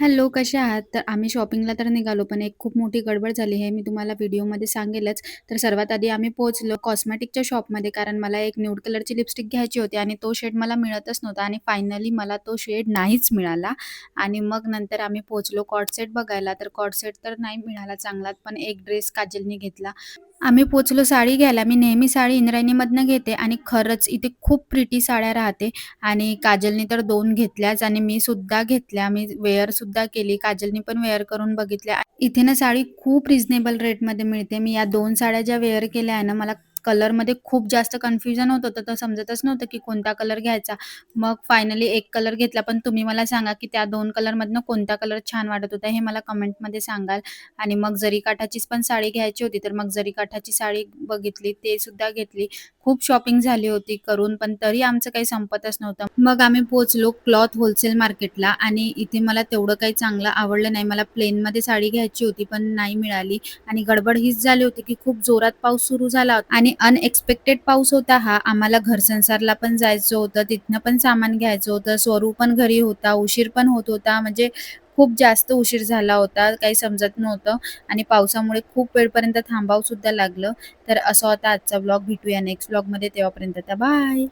Hello, कसे आहात? तर आम्ही शॉपिंगला तर निघालो, पण एक खूप मोठी गडबड झाली हे मी तुम्हाला व्हिडिओमध्ये सांगेलच. तर सर्वात आधी आम्ही पोहोचलो कॉस्मेटिकच्या शॉपमध्ये, कारण मला एक न्यूड कलरची लिपस्टिक घ्यायची होती आणि तो शेड मला मिळतच नव्हता आणि फायनली मला तो शेड नाहीच मिळाला. आणि मग नंतर आम्ही पोहोचलो कॉर्ड सेट बघायला, तर कॉर्ड सेट तर नाही मिळाला चांगला, पण एक ड्रेस काजलनी घेतला. आम्ही पोहोचलो साडी घ्यायला. मी नेहमी साडी इंद्रायणीमधनं घेते आणि खरंच इथे खूप प्रिटी साड्या राहते आणि काजलनी तर 2 घेतल्याच आणि मी सुद्धा घेतल्या. मी वेअरसुद्धा केली. काजलनी पण वेअर करून बघितल्या. इथे ना साडी खूप रिझनेबल रेटमध्ये मिळते. मी या 2 साड्या ज्या वेअर केल्या आहे ना, मला कलरमध्ये खूप जास्त कन्फ्युजन होत होतं. तर समजतच नव्हतं की कोणता कलर घ्यायचा. मग फायनली एक कलर घेतला. पण तुम्ही मला सांगा की त्या 2 कलरमधनं कोणता कलर छान वाटत होता हे मला कमेंटमध्ये सांगाल. आणि मग जरीकाठाचीच पण साडी घ्यायची होती, तर मग जरीकाठाची साडी बघितली, ते सुद्धा घेतली. खूप शॉपिंग झाली होती करून, पण तरी आमचं काही संपतच नव्हतं. मग आम्ही पोहोचलो क्लॉथ होलसेल मार्केटला आणि इथे मला तेवढं काही चांगलं आवडलं नाही. मला प्लेनमध्ये साडी घ्यायची होती, पण नाही मिळाली आणि गडबड हीच झाली होती, की खूप जोरात पाऊस सुरू झाला होता आणि अनएक्सपेक्टेड पाऊस होता हा. आम्हाला घरसंसारला पण जायचं होतं, तिथनं पण सामान घ्यायचं होतं. स्वरू पण घरी होता, उशीर पण होत होता. म्हणजे खूप जास्त उशीर झाला होता, काही समजत नव्हतं आणि पावसामुळे खूप वेळपर्यंत थांबावं सुद्धा लागलं. तर असा होता आजचा व्लॉग. भेटूया नेक्स्ट व्लॉगमध्ये, तेव्हापर्यंत बाय.